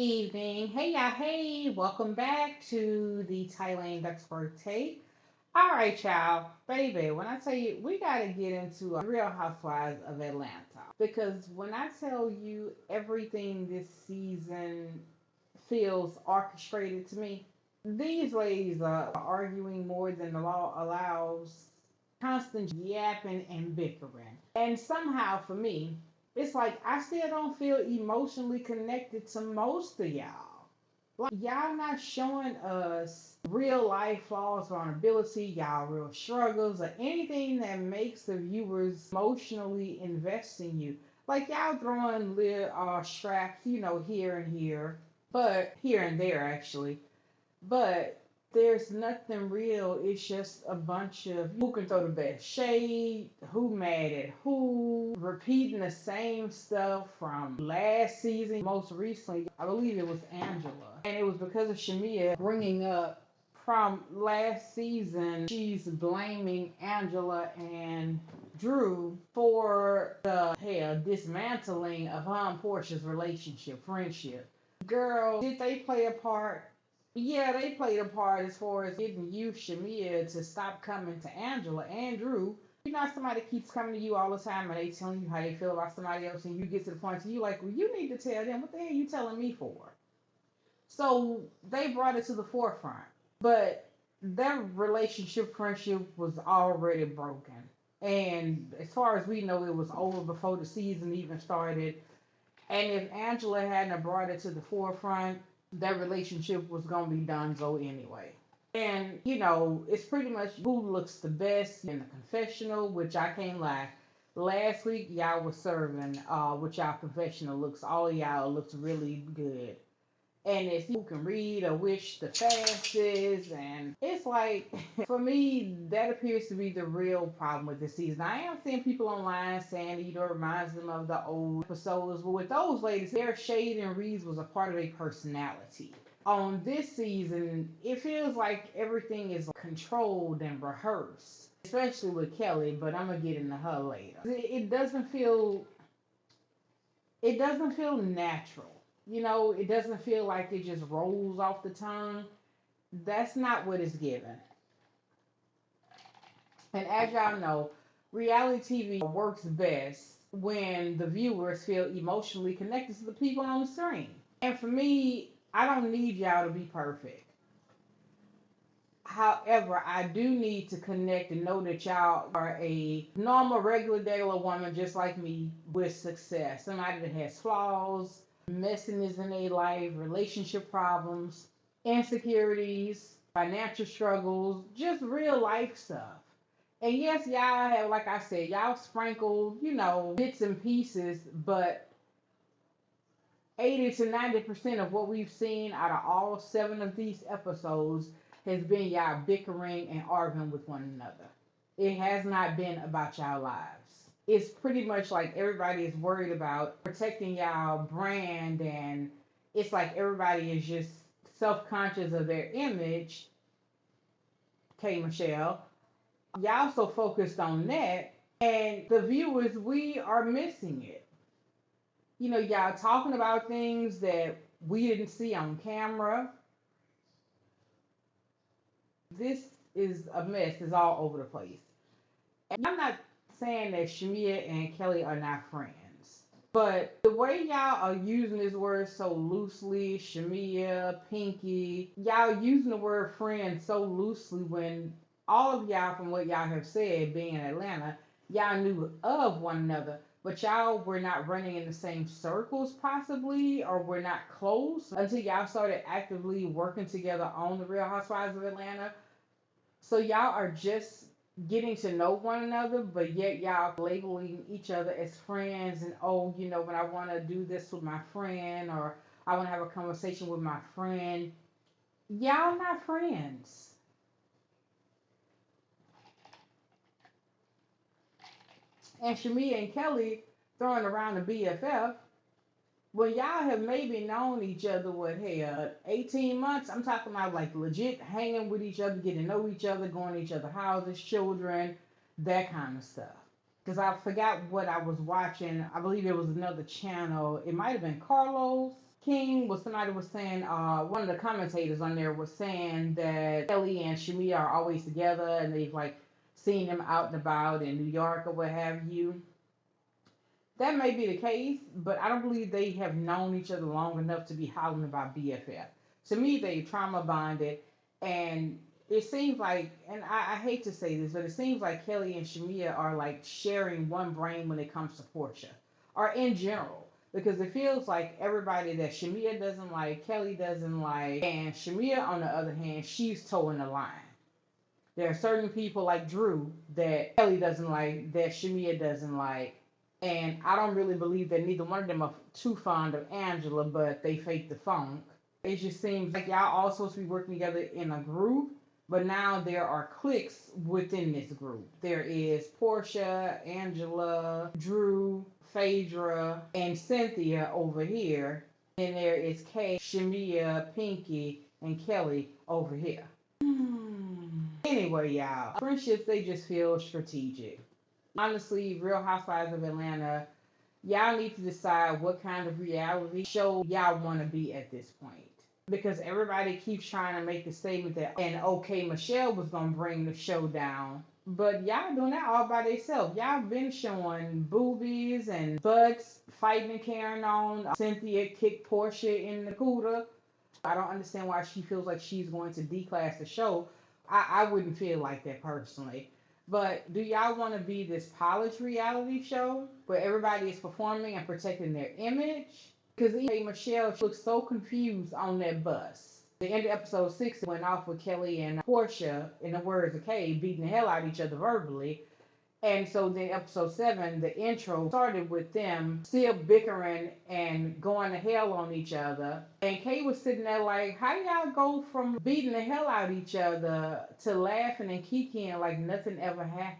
evening. Hey, y'all. Hey, welcome back to the Tylane Ducksworth tape. All right, y'all. Baby, when I tell you, we got to get into Real Housewives of Atlanta. Because when I tell you everything this season feels orchestrated to me, these ladies are arguing more than the law allows, constant yapping and bickering. And somehow for me, it's like I still don't feel emotionally connected to most of y'all. Like y'all not showing us real life flaws, vulnerability, y'all real struggles, or anything that makes the viewers emotionally invest in you. Like y'all throwing little straps, here and here, but here and there actually, but there's nothing real. It's just a bunch of who can throw the best shade, who mad at who, repeating the same stuff from last season. Most recently, I believe it was Angela. And it was because of Shamia bringing up from last season, she's blaming Angela and Drew for the dismantling of her and Portia's relationship, friendship. Girl, did they play a part? Yeah, they played a part as far as getting you, Shamia, to stop coming to Angela and Drew. You know, somebody keeps coming to you all the time and they telling you how they feel about somebody else, and you get to the point where you like, well, you need to tell them what the hell you telling me for. So they brought it to the forefront, but their relationship, friendship was already broken. And as far as we know, it was over before the season even started. And if Angela hadn't brought it to the forefront, that relationship was gonna be done so anyway. And it's pretty much who looks the best in the confessional, which I can't lie. Last week y'all was serving with y'all confessional looks. All of y'all looks really good. And it's who can read or wish the fastest, and it's like for me that appears to be the real problem with this season. I am seeing people online saying it reminds them of the old episodes, but with those ladies, their shade and reads was a part of their personality. On this season, it feels like everything is controlled and rehearsed, especially with Kelly, but I'm gonna get into her later. It doesn't feel natural. It doesn't feel like it just rolls off the tongue. That's not what it's given. And as y'all know, reality TV works best when the viewers feel emotionally connected to the people on the screen. And for me, I don't need y'all to be perfect. However, I do need to connect and know that y'all are a normal, regular, regular woman just like me with success. Somebody that has flaws, messiness in their life, relationship problems, insecurities, financial struggles, just real life stuff. And yes, y'all have, like I said, y'all sprinkled, bits and pieces, but 80 to 90% of what we've seen out of all seven of these episodes has been y'all bickering and arguing with one another. It has not been about y'all lives. It's pretty much like everybody is worried about protecting y'all brand, and it's like everybody is just self-conscious of their image. K Michelle, y'all so focused on that, and the viewers, we are missing it. Y'all talking about things that we didn't see on camera. This is a mess. It's all over the place. And I'm not saying that Shamia and Kelly are not friends, but the way y'all are using this word so loosely, Shamia, Pinky, y'all using the word friend so loosely when all of y'all, from what y'all have said, being in Atlanta, y'all knew of one another, but y'all were not running in the same circles, possibly, or were not close until y'all started actively working together on the Real Housewives of Atlanta. So y'all are just getting to know one another, but yet y'all labeling each other as friends. And oh, when I want to do this with my friend, or I want to have a conversation with my friend, y'all not friends. And Shamia and Kelly throwing around the BFF. Well, y'all have maybe known each other, what, hell, 18 months? I'm talking about like legit hanging with each other, getting to know each other, going to each other's houses, children, that kind of stuff. Because I forgot what I was watching. I believe it was another channel. It might have been Carlos. King was somebody was saying, one of the commentators on there was saying that Kelly and Shamia are always together and they've like seen them out and about in New York or what have you. That may be the case, but I don't believe they have known each other long enough to be hollering about BFF. To me, they trauma bonded, and it seems like, and I hate to say this, but it seems like Kelly and Shamia are like sharing one brain when it comes to Portia, or in general, because it feels like everybody that Shamia doesn't like, Kelly doesn't like, and Shamia, on the other hand, she's towing the line. There are certain people like Drew that Kelly doesn't like, that Shamia doesn't like, and I don't really believe that neither one of them are too fond of Angela, but they fake the funk. It just seems like y'all all supposed to be working together in a group, but now there are cliques within this group. There is Portia, Angela, Drew, Phaedra, and Cynthia over here. And there is Kay, Shamia, Pinky, and Kelly over here. Anyway, y'all, friendships, they just feel strategic. Honestly, Real Housewives of Atlanta, y'all need to decide what kind of reality show y'all want to be at this point. Because everybody keeps trying to make the statement that, and okay, Michelle was going to bring the show down. But y'all doing that all by themselves. Y'all been showing boobies and butts, fighting and carrying on. Cynthia kicked Portia in the cooter. I don't understand why she feels like she's going to declass the show. I wouldn't feel like that personally. But do y'all want to be this polished reality show where everybody is performing and protecting their image? Because even Michelle looks so confused on that bus. The end of episode 6 went off with Kelly and Portia, in the words of Kay, beating the hell out of each other verbally. And so then episode 7, the intro started with them still bickering and going to hell on each other. And Kay was sitting there like, how do y'all go from beating the hell out of each other to laughing and kikiing like nothing ever happened?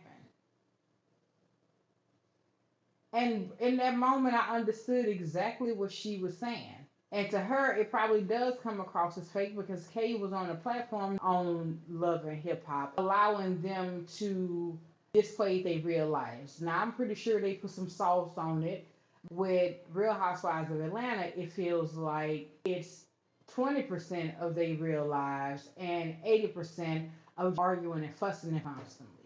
And in that moment, I understood exactly what she was saying. And to her, it probably does come across as fake because Kay was on a platform on Love and Hip Hop, allowing them to display their real lives. Now, I'm pretty sure they put some sauce on it. With Real Housewives of Atlanta, it feels like it's 20% of their real lives and 80% of arguing and fussing and constantly.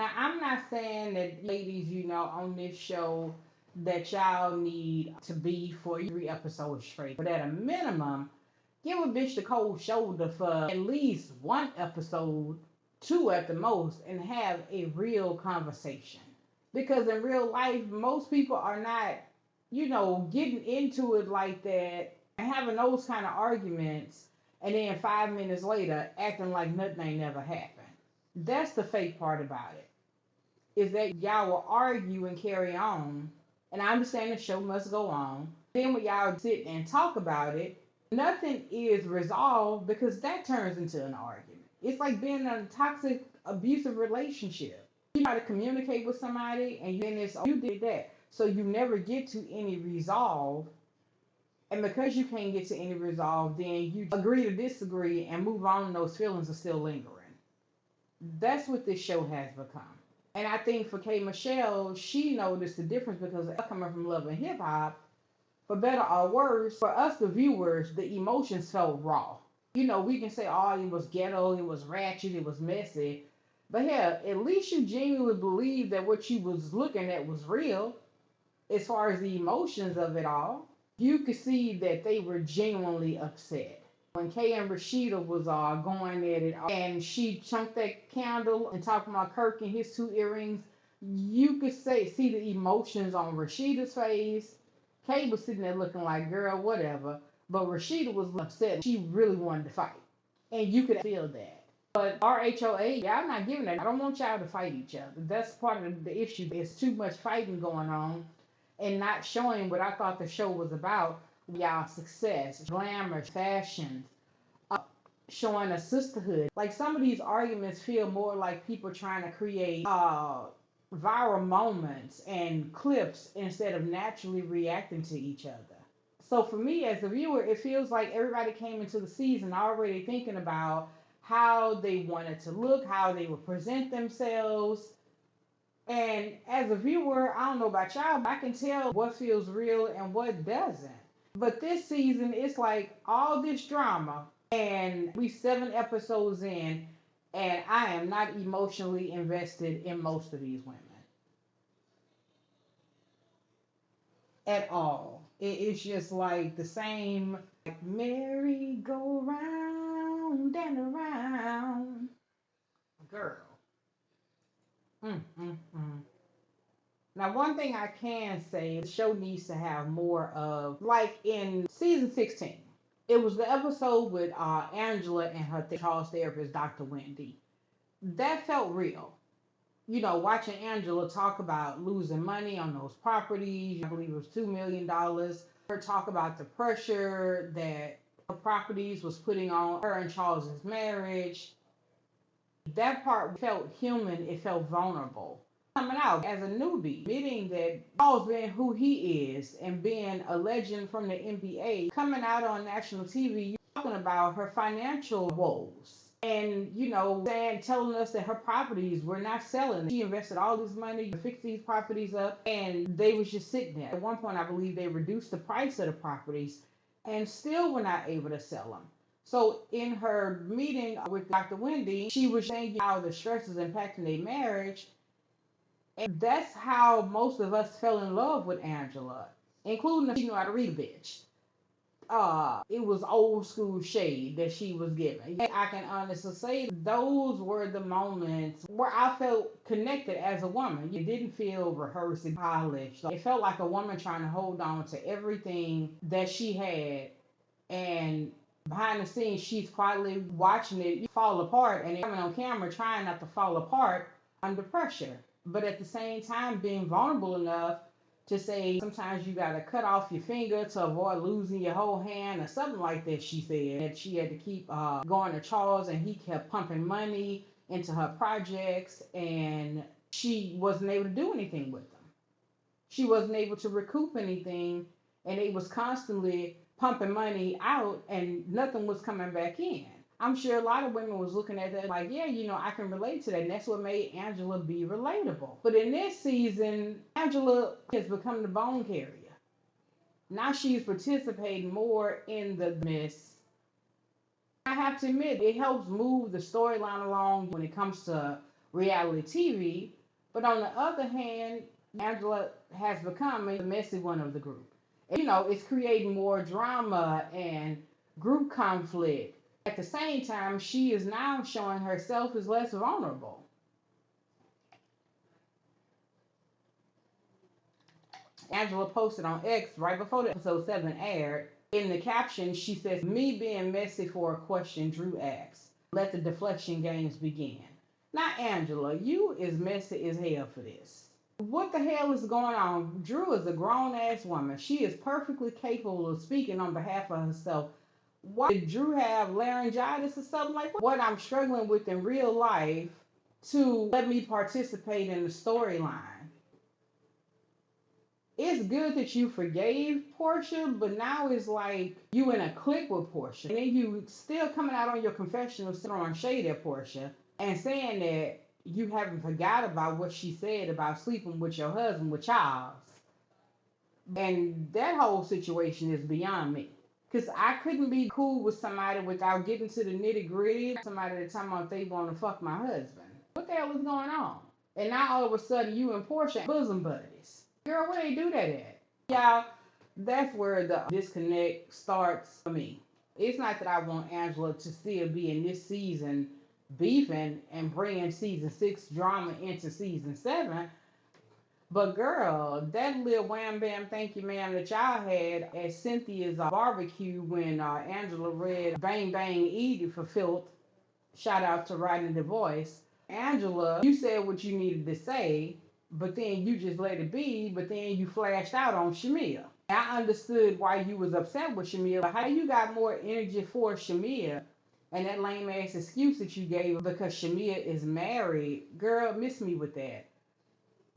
Now, I'm not saying that ladies, on this show that y'all need to be for 3 episodes straight, but at a minimum, give a bitch the cold shoulder for at least 1 episode, 2 at the most, and have a real conversation. Because in real life, most people are not, getting into it like that and having those kind of arguments, and then 5 minutes later, acting like nothing ain't never happened. That's the fake part about it, is that y'all will argue and carry on. And I understand the show must go on. Then when y'all sit and talk about it, nothing is resolved because that turns into an argument. It's like being in a toxic, abusive relationship. You try to communicate with somebody and then it's, oh, you did that. So you never get to any resolve. And because you can't get to any resolve, then you agree to disagree and move on, and those feelings are still lingering. That's what this show has become. And I think for K Michelle, she noticed the difference because coming from Love and Hip Hop, for better or worse, for us the viewers, the emotions felt raw. We can say, oh, it was ghetto, it was ratchet, it was messy. But hell, at least you genuinely believe that what you was looking at was real. As far as the emotions of it all, you could see that they were genuinely upset. When Kay and Rashida was going at it, and she chunked that candle and talking about Kirk and his 2 earrings, you could see the emotions on Rashida's face. Kay was sitting there looking like, girl, whatever. But Rashida was upset. She really wanted to fight. And you could feel that. But RHOA, y'all not giving that. I don't want y'all to fight each other. That's part of the issue. There's too much fighting going on and not showing what I thought the show was about. Y'all success, glamour, fashion, showing a sisterhood. Like some of these arguments feel more like people trying to create viral moments and clips instead of naturally reacting to each other. So for me as a viewer, it feels like everybody came into the season already thinking about how they wanted to look, how they would present themselves. And as a viewer, I don't know about y'all, but I can tell what feels real and what doesn't. But this season, it's like all this drama, and we 7 episodes in, and I am not emotionally invested in most of these women at all. It's just like the same, like merry go round and around, girl. Mm, mm, mm. Now, one thing I can say, the show needs to have more of, like in season 16, it was the episode with Angela and her Charles therapist, Dr. Wendy. That felt real. Watching Angela talk about losing money on those properties, I believe it was $2 million. Her talk about the pressure that her properties was putting on her and Charles's marriage. That part felt human. It felt vulnerable. Coming out as a newbie, admitting that Charles being who he is and being a legend from the NBA, coming out on national TV, talking about her financial woes. And, saying, telling us that her properties were not selling. She invested all this money to fix these properties up, and they was just sitting there. At one point, I believe they reduced the price of the properties and still were not able to sell them. So in her meeting with Dr. Wendy, she was saying how the stress is impacting their marriage. And that's how most of us fell in love with Angela, including if she knew how to read a bitch. It was old school shade that she was giving. I can honestly say those were the moments where I felt connected as a woman. You didn't feel rehearsed and polished. It felt like a woman trying to hold on to everything that she had, and behind the scenes, she's quietly watching it fall apart and coming on camera trying not to fall apart under pressure. But at the same time, being vulnerable enough to say sometimes you got to cut off your finger to avoid losing your whole hand or something like that. She said that she had to keep going to Charles, and he kept pumping money into her projects, and she wasn't able to do anything with them. She wasn't able to recoup anything, and it was constantly pumping money out and nothing was coming back in. I'm sure a lot of women was looking at that like, yeah, I can relate to that. And that's what made Angela be relatable. But in this season, Angela has become the bone carrier. Now she's participating more in the mess. I have to admit, it helps move the storyline along when it comes to reality TV. But on the other hand, Angela has become the messy one of the group. And, it's creating more drama and group conflict. At the same time, she is now showing herself as less vulnerable. Angela posted on X right before the episode 7 aired. In the caption, she says, "Me being messy for a question Drew asks. Let the deflection games begin." Now, Angela, you is messy as hell for this. What the hell is going on? Drew is a grown ass woman. She is perfectly capable of speaking on behalf of herself. Why did Drew have laryngitis or something like that? What I'm struggling with in real life to let me participate in the storyline. It's good that you forgave Portia, but now it's like you in a clique with Portia. And then you still coming out on your confessional throwing shade at Portia and saying that you haven't forgot about what she said about sleeping with your husband with Charles. And that whole situation is beyond me. Because I couldn't be cool with somebody without getting to the nitty gritty. Somebody that time about they want to fuck my husband. What the hell is going on? And now all of a sudden you and Portia bosom buddies. Girl, where they do that at? Y'all, that's where the disconnect starts for me. It's not that I want Angela to still be in this season beefing and bringing season 6 drama into season 7. But girl, that little wham bam thank you ma'am that y'all had at Cynthia's barbecue when Angela read Bang Bang Edie for filth. Shout out to writing the voice. Angela, you said what you needed to say, but then you just let it be, but then you flashed out on Shamia. I understood why you was upset with Shamia, but how you got more energy for Shamia and that lame ass excuse that you gave because Shamia is married, girl, miss me with that.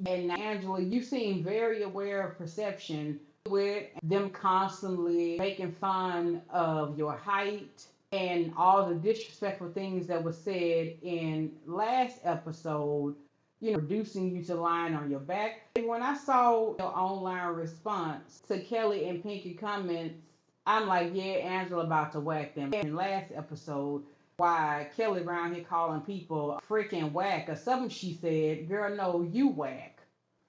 And Angela, you seem very aware of perception with them constantly making fun of your height and all the disrespectful things that were said in last episode, reducing you to lying on your back. When I saw your online response to Kelly and Pinky comments I'm like, yeah, Angela about to whack them. In last episode, why Kelly around here calling people freaking whack or something, she said, girl, no, you whack.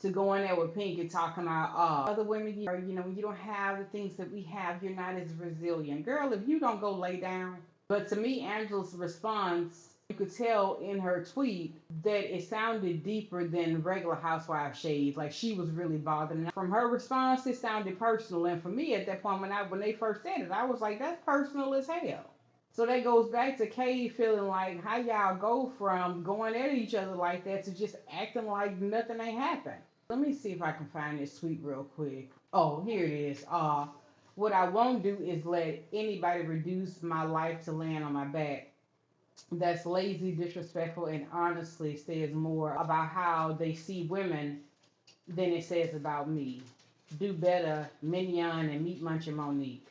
To go in there with Pink and talking about other women, when you don't have the things that we have, you're not as resilient. Girl, if you don't go lay down. But to me, Angela's response, you could tell in her tweet that it sounded deeper than regular housewife shades. Like she was really bothered. And from her response, it sounded personal. And for me, at that point, when they first said it, I was like, that's personal as hell. So that goes back to Kay feeling like how y'all go from going at each other like that to just acting like nothing ain't happened. Let me see if I can find this tweet real quick. Oh, here it is. What I won't do is let anybody reduce my life to land on my back. That's lazy, disrespectful, and honestly says more about how they see women than it says about me. Do better, Mignon and Meat Muncher Monique.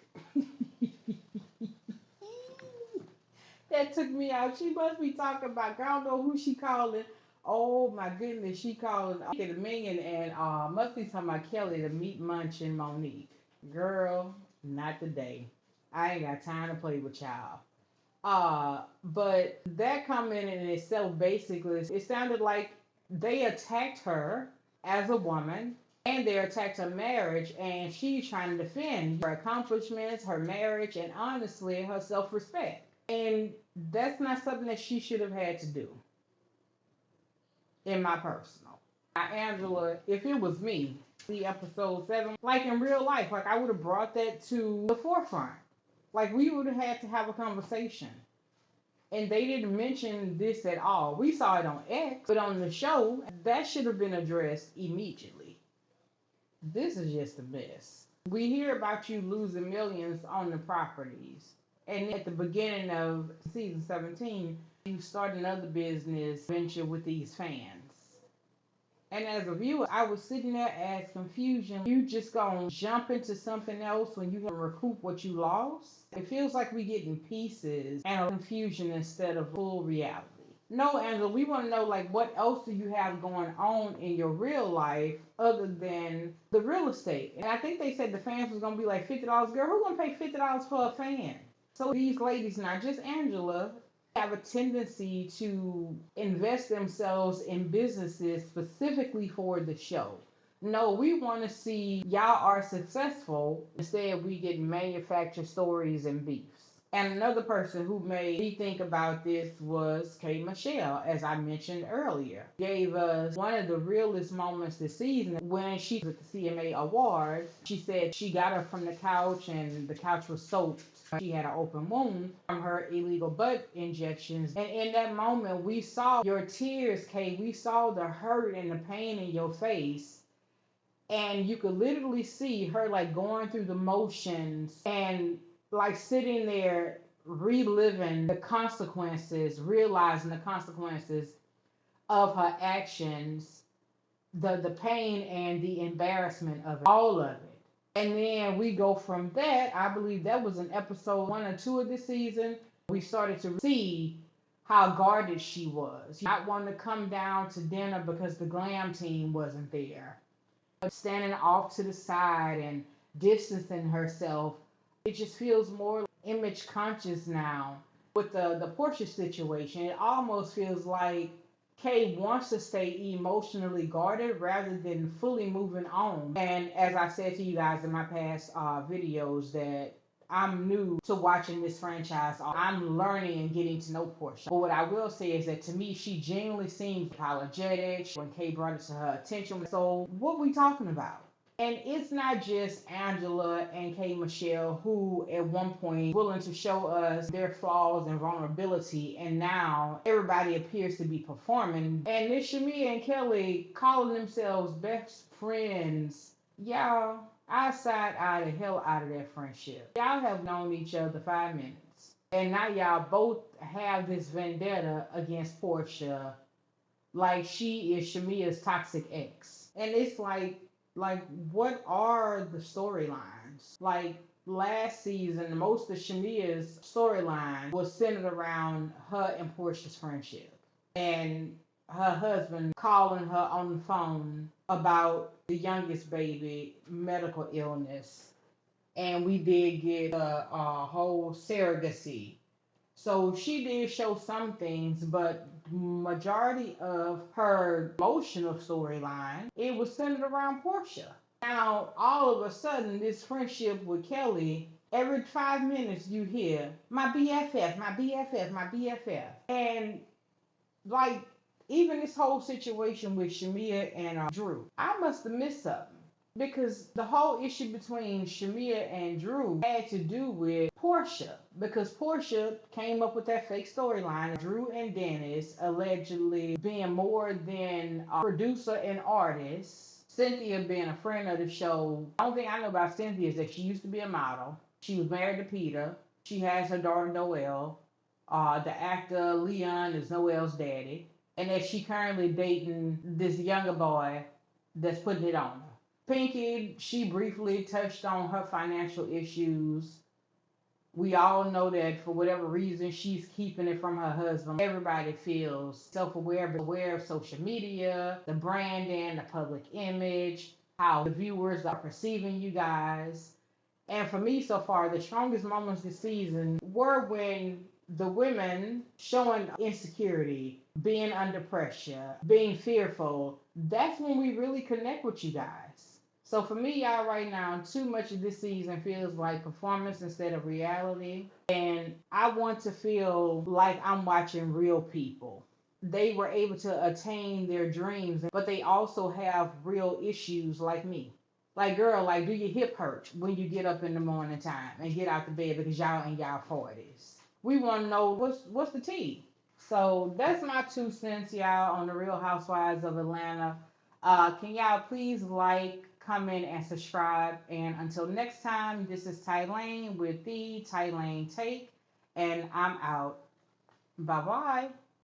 That took me out. She must be talking about, I don't know who she calling. Oh my goodness, she calling the Minion and must be talking about Kelly, the Meat Munching Monique. Girl, not today. I ain't got time to play with y'all. But that comment in itself basically, it sounded like they attacked her as a woman and they attacked her marriage, and she's trying to defend her accomplishments, her marriage, and honestly, her self respect. And that's not something that she should have had to do, in my personal. Now, Angela, if it was me, the episode 7, like in real life, like I would have brought that to the forefront. Like we would have had to have a conversation. And they didn't mention this at all. We saw it on X, but on the show, that should have been addressed immediately. This is just a mess. We hear about you losing millions on the properties. And at the beginning of season 17, you start another business venture with these fans. And as a viewer, I was sitting there as confusion. You just gonna jump into something else when you can recoup what you lost? It feels like we getting pieces and confusion instead of full reality. No, Angela, we want to know like what else do you have going on in your real life other than the real estate? And I think they said the fans was gonna be like $50. Girl, who's gonna pay $50 for a fan? So these ladies, not just Angela, have a tendency to invest themselves in businesses specifically for the show. No, we want to see y'all are successful. Instead, we get manufactured stories and beefs. And another person who made me think about this was K. Michelle, as I mentioned earlier. Gave us one of the realest moments this season when she was at the CMA Awards. She said she got her from the couch and the couch was soaked. She had an open wound from her illegal butt injections. And in that moment, we saw your tears, Kay. We saw the hurt and the pain in your face. And you could literally see her like going through the motions and like sitting there reliving the consequences, realizing the consequences of her actions, the pain and the embarrassment of it, all of it. And then we go from that. I believe that was in episode 1 or 2 of this season. We started to see how guarded she was. Not wanting to come down to dinner because the glam team wasn't there. Standing off to the side and distancing herself. It just feels more image conscious now with the Portia situation. It almost feels like Kay wants to stay emotionally guarded rather than fully moving on. And as I said to you guys in my past videos, that I'm new to watching this franchise. I'm learning and getting to know Portia. But what I will say is that to me, she genuinely seems apologetic when Kay brought it to her attention. So what are we talking about? And it's not just Angela and K. Michelle who at one point willing to show us their flaws and vulnerability, and now everybody appears to be performing. And this Shamia and Kelly calling themselves best friends. Y'all, I side-eye the hell out of that friendship. Y'all have known each other 5 minutes. And now y'all both have this vendetta against Portia like she is Shamia's toxic ex. And it's like, what are the storylines? Like last season, most of Shamia's storyline was centered around her and Portia's friendship. And her husband calling her on the phone about the youngest baby medical illness and we did get a whole surrogacy. So she did show some things, but majority of her emotional storyline, it was centered around Portia. Now, all of a sudden, this friendship with Kelly, every 5 minutes you hear, my BFF, my BFF, my BFF. And like, even this whole situation with Shamia and Drew, I must have missed something. Because the whole issue between Shamia and Drew had to do with Portia. Because Portia came up with that fake storyline of Drew and Dennis allegedly being more than a producer and artist. Cynthia being a friend of the show. The only thing I know about Cynthia is that she used to be a model. She was married to Peter. She has her daughter Noelle. The actor Leon is Noelle's daddy. And that she currently dating this younger boy that's putting it on her. Pinky, she briefly touched on her financial issues. We all know that for whatever reason, she's keeping it from her husband. Everybody feels self aware, but aware of social media, the branding, the public image, how the viewers are perceiving you guys. And for me, so far, the strongest moments this season were when the women showing insecurity, being under pressure, being fearful. That's when we really connect with you guys. So for me, y'all, right now, too much of this season feels like performance instead of reality. And I want to feel like I'm watching real people. They were able to attain their dreams, but they also have real issues like me. Like, girl, like, do your hip hurt when you get up in the morning time and get out the bed because y'all in y'all 40s? We want to know what's the tea. So that's my 2 cents, y'all, on the Real Housewives of Atlanta. Can y'all please like, comment, and subscribe? And until next time, this is Tylane with the Tylane Take, and I'm out. Bye bye.